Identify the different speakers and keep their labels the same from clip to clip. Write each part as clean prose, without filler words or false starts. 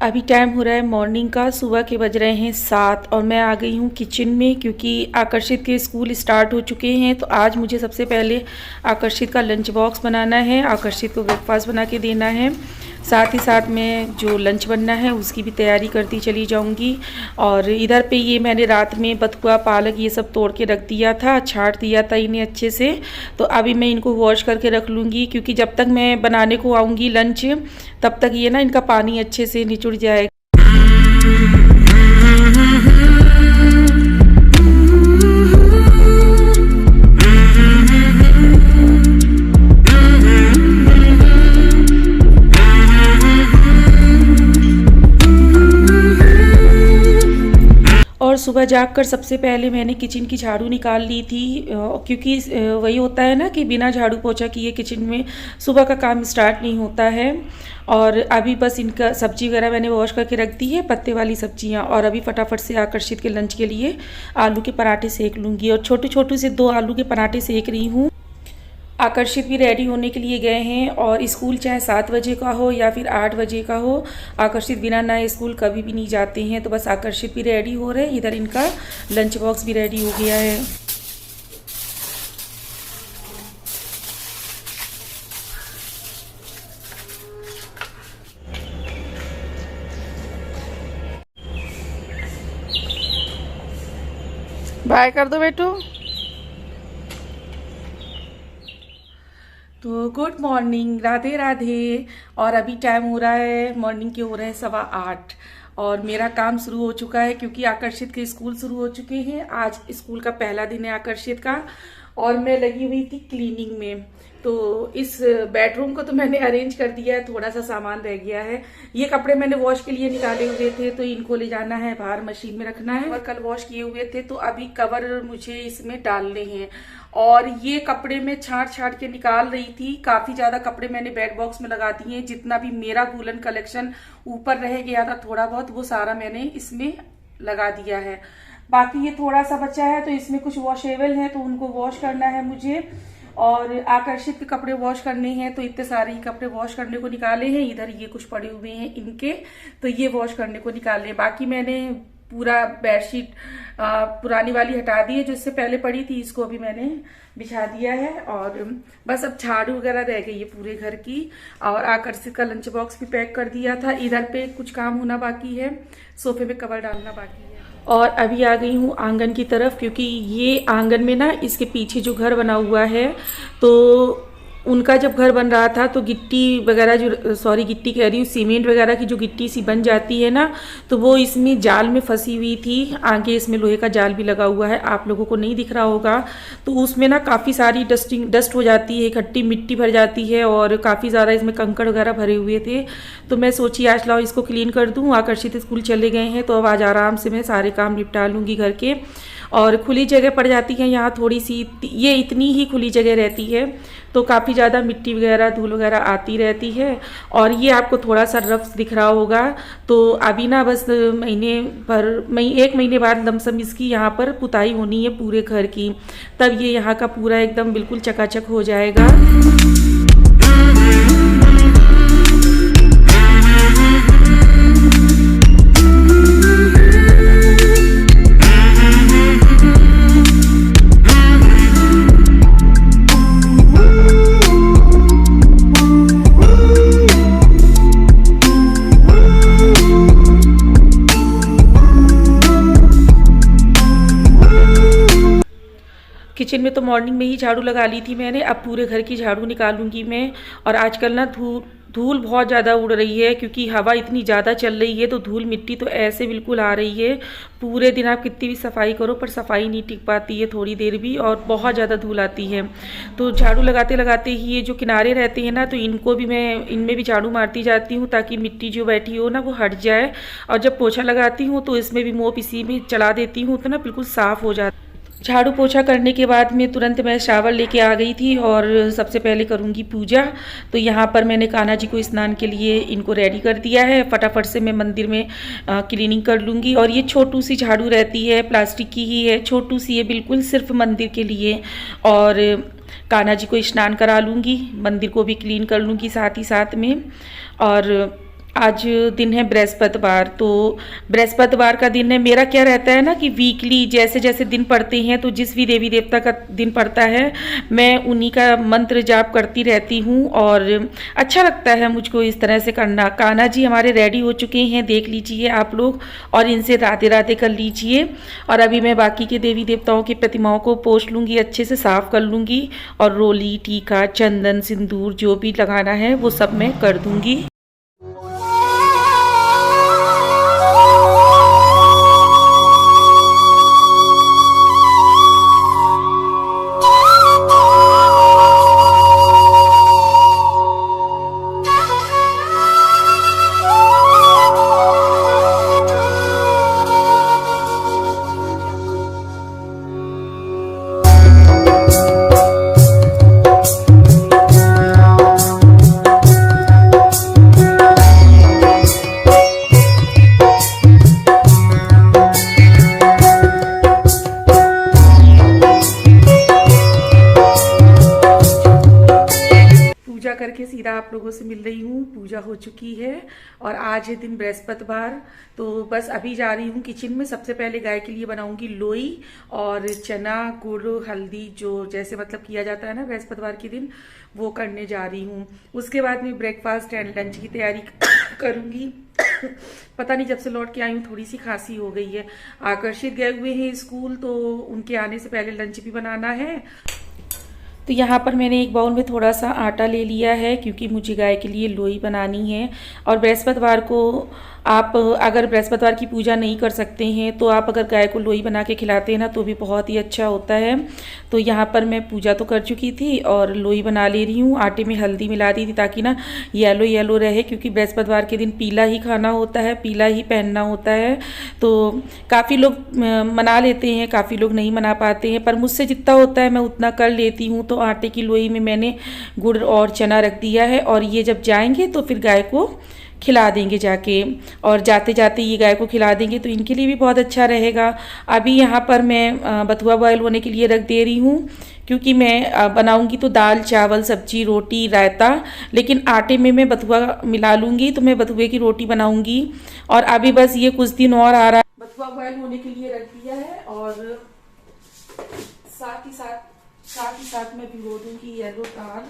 Speaker 1: अभी टाइम हो रहा है मॉर्निंग का, सुबह के बज रहे हैं 7 और मैं आ गई हूँ किचन में क्योंकि आकर्षित के स्कूल स्टार्ट हो चुके हैं। तो आज मुझे सबसे पहले आकर्षित का लंच बॉक्स बनाना है, आकर्षित को ब्रेकफास्ट बना के देना है। साथ ही साथ में जो लंच बनना है उसकी भी तैयारी करती चली जाऊंगी। और इधर पे ये मैंने रात में बथुआ पालक ये सब तोड़ के रख दिया था, छाट दिया था इन्हें अच्छे से। तो अभी मैं इनको वॉश करके रख लूँगी क्योंकि जब तक मैं बनाने को आऊँगी लंच तब तक ये ना इनका पानी अच्छे से निचुड़ जाएगा। और सुबह जागकर सबसे पहले मैंने किचन की झाड़ू निकाल ली थी क्योंकि वही होता है ना कि बिना झाड़ू पोछा किए किचन में सुबह का काम स्टार्ट नहीं होता है। और अभी बस इनका सब्जी वगैरह मैंने वॉश करके रख दी है, पत्ते वाली सब्जियां। और अभी फटाफट से आकर्षित के लंच के लिए आलू के पराठे सेक लूँगी और छोटे छोटे से 2 आलू के पराठे सेक रही हूँ। आकर्षित भी रेडी होने के लिए गए हैं और स्कूल चाहे 7 बजे का हो या फिर 8 बजे का हो, आकर्षित बिना नए स्कूल कभी भी नहीं जाते हैं। तो बस आकर्षित भी रेडी हो रहे हैं, इधर इनका लंच बॉक्स भी रेडी हो गया है। बाय कर दो बेटू। तो गुड मॉर्निंग, राधे राधे। और अभी टाइम हो रहा है मॉर्निंग के, हो रहे हैं 8:15 और मेरा काम शुरू हो चुका है क्योंकि आकर्षित के स्कूल शुरू हो चुके हैं। आज स्कूल का पहला दिन है आकर्षित का और मैं लगी हुई थी क्लीनिंग में। तो इस बेडरूम को तो मैंने अरेंज कर दिया है, थोड़ा सा सामान रह गया है। ये कपड़े मैंने वॉश के लिए निकाले हुए थे तो इनको ले जाना है बाहर, मशीन में रखना है। और कल वॉश किए हुए थे तो अभी कवर मुझे इसमें डालने हैं। और ये कपड़े मैं छाट के निकाल रही थी। काफी ज्यादा कपड़े मैंने बेड बॉक्स में लगा दिए हैं। जितना भी मेरा वूलन कलेक्शन ऊपर रह गया था थोड़ा बहुत, वो सारा मैंने इसमें लगा दिया है। बाकी ये थोड़ा सा बचा है तो इसमें कुछ वॉशेबल है तो उनको वॉश करना है मुझे। और आकर्षित के कपड़े वॉश करने हैं तो इतने सारे ही कपड़े वॉश करने को निकाले हैं। इधर ये कुछ पड़े हुए हैं इनके, तो ये वॉश करने को निकाले हैं। बाकी मैंने पूरा बेडशीट पुरानी वाली हटा दी है जो इससे पहले पड़ी थी, इसको भी मैंने बिछा दिया है। और बस अब झाड़ू वगैरह रह गई है पूरे घर की। और आकर्षित का लंच बॉक्स भी पैक कर दिया था। इधर पे कुछ काम होना बाकी है, सोफे पे कवर डालना बाकी है। और अभी आ गई हूँ आंगन की तरफ क्योंकि ये आंगन में ना इसके पीछे जो घर बना हुआ है तो उनका जब घर बन रहा था तो गिट्टी वगैरह गिट्टी कह रही हूँ, सीमेंट वगैरह की जो गिट्टी सी बन जाती है ना, तो वो इसमें जाल में फंसी हुई थी। आगे इसमें लोहे का जाल भी लगा हुआ है, आप लोगों को नहीं दिख रहा होगा। तो उसमें ना काफ़ी सारी डस्ट हो जाती है, इकट्ठी मिट्टी भर जाती है और काफ़ी ज़्यादा इसमें कंकड़ वगैरह भरे हुए थे। तो मैं सोची आज लाओ इसको क्लीन कर दूँ। आकर्षित स्कूल चले गए हैं तो अब आज आराम से मैं सारे काम निपटा लूँगी घर के। और खुली जगह पड़ जाती है यहाँ थोड़ी सी, ये इतनी ही खुली जगह रहती है तो काफ़ी ज़्यादा मिट्टी वगैरह धूल वगैरह आती रहती है। और ये आपको थोड़ा सा रफ दिख रहा होगा। तो अभी ना बस 1 महीने बाद लमसम इसकी यहाँ पर पुताई होनी है पूरे घर की, तब ये यहाँ का पूरा एकदम बिल्कुल चकाचक हो जाएगा। किचन में तो मॉर्निंग में ही झाड़ू लगा ली थी मैंने, अब पूरे घर की झाड़ू निकालूंगी मैं। और आजकल ना धूल बहुत ज़्यादा उड़ रही है क्योंकि हवा इतनी ज़्यादा चल रही है तो धूल मिट्टी तो ऐसे बिल्कुल आ रही है। पूरे दिन आप कितनी भी सफाई करो पर सफाई नहीं टिक पाती है थोड़ी देर भी, और बहुत ज़्यादा धूल आती है। तो झाड़ू लगाते लगाते ही ये जो किनारे रहते हैं ना तो इनको भी मैं इनमें भी झाड़ू मारती जाती हूँ ताकि मिट्टी जो बैठी हो ना वो हट जाए। और जब पोछा लगाती हूँ तो इसमें भी मोप इसी में चला देती हूँ तो ना बिल्कुल साफ़ हो जाता। झाड़ू पोछा करने के बाद में तुरंत मैं शावर लेके आ गई थी और सबसे पहले करूँगी पूजा। तो यहाँ पर मैंने कान्हा जी को स्नान के लिए इनको रेडी कर दिया है। फटाफट से मैं मंदिर में क्लीनिंग कर लूँगी। और ये छोटू सी झाड़ू रहती है, प्लास्टिक की ही है, छोटू सी है बिल्कुल, सिर्फ मंदिर के लिए। और कान्हा जी को स्नान करा लूँगी, मंदिर को भी क्लीन कर लूँगी साथ ही साथ में। और आज दिन है बृहस्पतिवार। तो बृहस्पतिवार का दिन है। मेरा क्या रहता है ना कि वीकली जैसे जैसे दिन पड़ते हैं तो जिस भी देवी देवता का दिन पड़ता है मैं उन्हीं का मंत्र जाप करती रहती हूँ और अच्छा लगता है मुझको इस तरह से करना। कान्हा जी हमारे रेडी हो चुके हैं, देख लीजिए आप लोग, और इनसे राधे राधे कर लीजिए। और अभी मैं बाकी के देवी देवताओं की प्रतिमाओं को पोंछ लूँगी, अच्छे से साफ़ कर लूँगी और रोली, टीका, चंदन, सिंदूर जो भी लगाना है वो सब मैं कर दूँगी। करके सीधा आप लोगों से मिल रही हूँ। पूजा हो चुकी है और आज है दिन बृहस्पतिवार। तो बस अभी जा रही हूँ किचन में। सबसे पहले गाय के लिए बनाऊंगी लोई और चना, गुड़, हल्दी, जो जैसे मतलब किया जाता है ना बृहस्पतिवार के दिन, वो करने जा रही हूँ। उसके बाद में ब्रेकफास्ट एंड लंच की तैयारी करूंगी। पता नहीं, जब से लौट के आई हूँ थोड़ी सी खांसी हो गई है। आकर्षित गए हुए हैं स्कूल, तो उनके आने से पहले लंच भी बनाना है। तो यहाँ पर मैंने एक बाउल में थोड़ा सा आटा ले लिया है क्योंकि मुझे गाय के लिए लोई बनानी है। और बृहस्पतिवार को आप अगर बृहस्पतिवार की पूजा नहीं कर सकते हैं तो आप अगर गाय को लोई बना के खिलाते हैं ना तो भी बहुत ही अच्छा होता है। तो यहाँ पर मैं पूजा तो कर चुकी थी और लोई बना ले रही हूँ। आटे में हल्दी मिला दी थी ताकि ना येलो येलो रहे, क्योंकि बृहस्पतिवार के दिन पीला ही खाना होता है, पीला ही पहनना होता है। तो काफ़ी लोग मना लेते हैं, काफ़ी लोग नहीं मना पाते हैं, पर मुझसे जितना होता है मैं उतना कर लेती हूँ। तो आटे की लोई में मैंने गुड़ और चना रख दिया है और ये जब जाएंगे तो फिर गाय को खिला देंगे जाके, और जाते जाते ये गाय को खिला देंगे तो इनके लिए भी बहुत अच्छा रहेगा। अभी यहाँ पर मैं बथुआ बॉयल होने के लिए रख दे रही हूँ क्योंकि मैं बनाऊंगी तो दाल, चावल, सब्जी, रोटी, रायता, लेकिन आटे में मैं बथुआ मिला लूँगी तो मैं बथुए की रोटी बनाऊंगी। और अभी बस ये कुछ दिन और आ रहा है। बथुआ बॉयल होने के लिए रख दिया है और साथ ही साथ मैं भिगो दूंगी येलो दाल।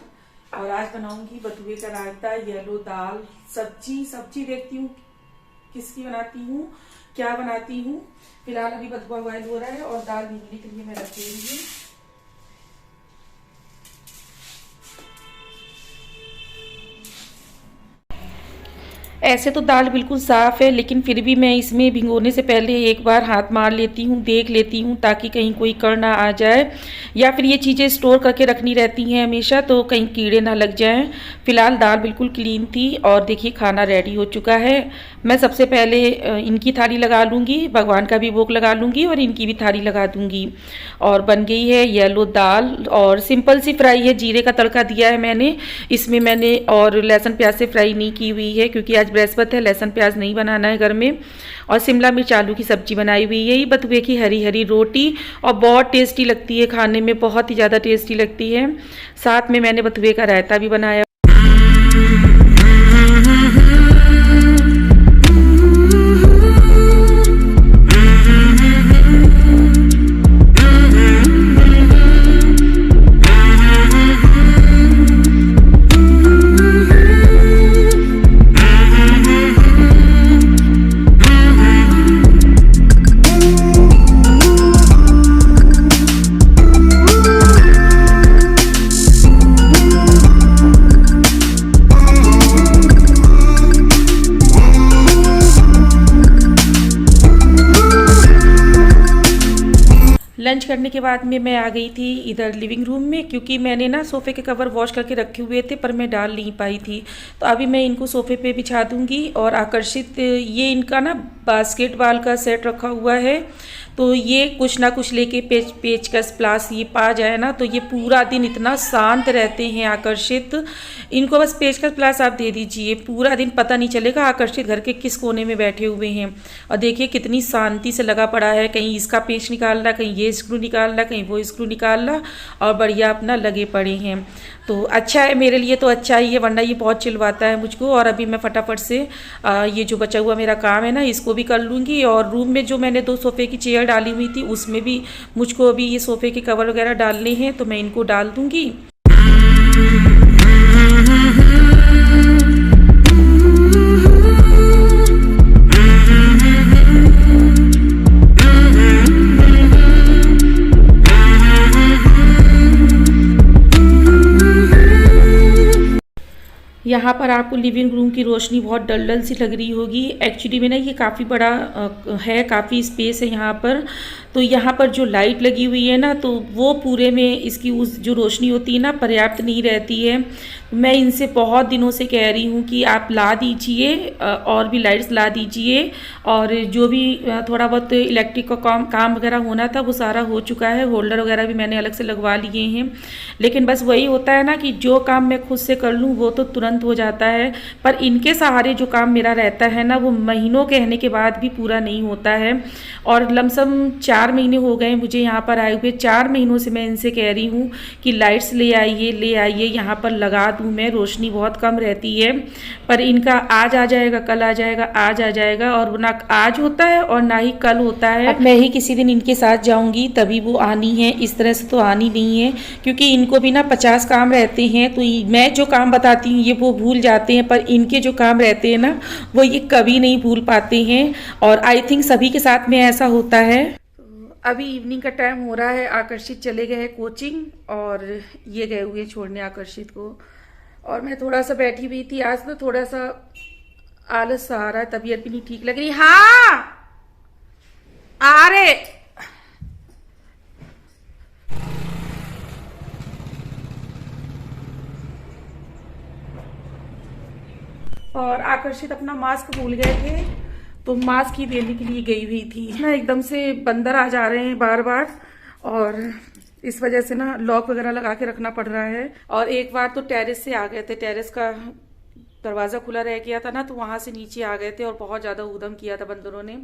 Speaker 1: और आज बनाऊंगी बथुए का रायता, येलो दाल, सब्जी देखती हूँ किसकी बनाती हूँ, क्या बनाती हूँ। फिलहाल अभी बथुआ बॉयल हो रहा है और दाल भिगने के लिए मैं रख दे रही हूँ। ऐसे तो दाल बिल्कुल साफ़ है, लेकिन फिर भी मैं इसमें भिगोने से पहले एक बार हाथ मार लेती हूँ, देख लेती हूँ ताकि कहीं कोई कण ना आ जाए, या फिर ये चीज़ें स्टोर करके रखनी रहती हैं हमेशा तो कहीं कीड़े ना लग जाएं। फिलहाल दाल बिल्कुल क्लीन थी और देखिए खाना रेडी हो चुका है। मैं सबसे पहले इनकी थाली लगा लूँगी, भगवान का भी भोग लगा लूँगी और इनकी भी थाली लगा दूँगी। और बन गई है येलो दाल और सिंपल सी फ्राई है, जीरे का तड़का दिया है मैंने इसमें, मैंने और लहसुन प्याज से फ्राई नहीं की हुई है क्योंकि आज बृहस्पति है, लहसुन प्याज नहीं बनाना है घर में। और शिमला मिर्च आलू की सब्जी बनाई हुई है, यही बथुए की हरी हरी रोटी, और बहुत टेस्टी लगती है खाने में, बहुत ही ज़्यादा टेस्टी लगती है। साथ में मैंने बथुए का रायता भी बनाया। लंच करने के बाद में मैं आ गई थी इधर लिविंग रूम में, क्योंकि मैंने ना सोफ़े के कवर वॉश करके रखे हुए थे पर मैं डाल नहीं पाई थी। तो अभी मैं इनको सोफ़े पे बिछा दूंगी। और आकर्षित ये इनका ना बास्केटबॉल का सेट रखा हुआ है, तो ये कुछ ना कुछ लेके पेचकस प्लास ये पा जाए ना, तो ये पूरा दिन इतना शांत रहते हैं आकर्षित। इनको बस पेचकस प्लास आप दे दीजिए, पूरा दिन पता नहीं चलेगा आकर्षित घर के किस कोने में बैठे हुए हैं। और देखिए कितनी शांति से लगा पड़ा है, कहीं इसका पेच निकाल रहा, कहीं ये स्क्रू निकाल रहा, कहीं वो स्क्रू निकाल रहा, और बढ़िया अपना लगे पड़े हैं। तो अच्छा है, मेरे लिए तो अच्छा ही है, वरना ये बहुत चिल्लाता है मुझको। और अभी मैं फटाफट से ये जो बचा हुआ मेरा काम है ना, इसको भी कर लूँगी। और रूम में जो मैंने 2 सोफ़े की चेयर डाली हुई थी, उसमें भी मुझको अभी ये सोफ़े के कवर वगैरह डालने हैं, तो मैं इनको डाल दूँगी। यहाँ पर आपको लिविंग रूम की रोशनी बहुत डल डल सी लग रही होगी। एक्चुअली में ना ये काफ़ी बड़ा है, काफ़ी स्पेस है यहाँ पर। तो यहाँ पर जो लाइट लगी हुई है ना, तो वो पूरे में इसकी उस जो रोशनी होती है ना, पर्याप्त नहीं रहती है। मैं इनसे बहुत दिनों से कह रही हूँ कि आप ला दीजिए, और भी लाइट्स ला दीजिए। और जो भी थोड़ा बहुत इलेक्ट्रिक का काम वगैरह होना था वो सारा हो चुका है। होल्डर वगैरह भी मैंने अलग से लगवा लिए हैं। लेकिन बस वही होता है ना कि जो काम मैं खुद से कर लूँ वो तो तुरंत हो जाता है, पर इनके सहारे जो काम मेरा रहता है ना, वो महीनों कहने के बाद भी पूरा नहीं होता है। और लमसम 4 महीने हो गए मुझे यहाँ पर आए हुए। 4 महीनों से मैं इनसे कह रही हूँ कि लाइट्स ले आइए, यहाँ पर लगा दूँ मैं, रोशनी बहुत कम रहती है। पर इनका आज आ जाएगा, कल आ जाएगा, आज आ जाएगा, और ना आज होता है और ना ही कल होता है। अब मैं ही किसी दिन इनके साथ जाऊँगी तभी वो आनी है, इस तरह से तो आनी नहीं है, क्योंकि इनको भी ना 50 काम रहते हैं। तो मैं जो काम बताती हूँ ये वो भूल जाते हैं, पर इनके जो काम रहते हैं ना, वो ये कभी नहीं भूल पाते हैं। और आई थिंक सभी के साथ में ऐसा होता है। अभी इवनिंग का टाइम हो रहा है, आकर्षित चले गए हैं कोचिंग, और ये गए हुए छोड़ने आकर्षित को। और मैं थोड़ा सा बैठी हुई थी, आज तो थोड़ा सा आलस सा आ रहा है, तबीयत भी नहीं ठीक लग रही। हाँ आ रहे। और आकर्षित अपना मास्क भूल गए थे, तो मास्क ही देने के लिए गई हुई थी ना। एकदम से बंदर आ जा रहे हैं बार बार, और इस वजह से ना लॉक वगैरह लगा के रखना पड़ रहा है। और एक बार तो टेरेस से आ गए थे, टेरेस का दरवाज़ा खुला रह गया था ना, तो वहाँ से नीचे आ गए थे और बहुत ज़्यादा ऊधम किया था बंदरों ने।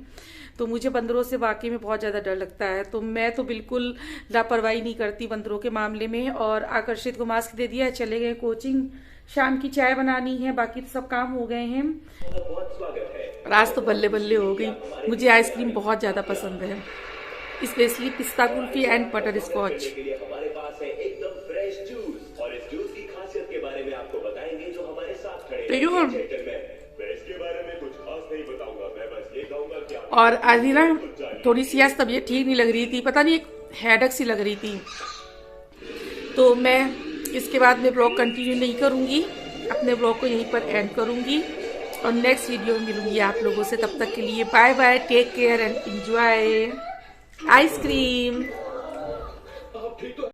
Speaker 1: तो मुझे बंदरों से वाकई में बहुत ज़्यादा डर लगता है, तो मैं तो बिल्कुल लापरवाही नहीं करती बंदरों के मामले में। और आकर्षित को मास्क दे दिया, चले गए कोचिंग। शाम की चाय बनानी है, बाकी सब काम हो गए हैं। रात तो बल्ले बल्ले हो गई। मुझे आइसक्रीम बहुत ज़्यादा पसंद है, स्पेशली पिस्ता कुल्फी एंड बटर स्कॉच।
Speaker 2: हमारे पास है एकदम फ्रेश जूस, और इस जूस की खासियत के बारे में आपको बताएंगे जो हमारे साथ खड़े हैं। मैं इसके बारे में कुछ खास नहीं बताऊंगा, मैं बस ये कहूंगा कि
Speaker 1: और आज ना थोड़ी सी आज तबीयत ठीक नहीं लग रही थी, पता नहीं एक हेडेक सी लग रही थी। तो मैं इसके बाद में ब्लॉग कंटिन्यू नहीं करूंगी, अपने ब्लॉग को यहीं पर एंड करूंगी, और नेक्स्ट वीडियो में मिलूंगी आप लोगों से। तब तक के लिए bye bye, take care and enjoy ice cream.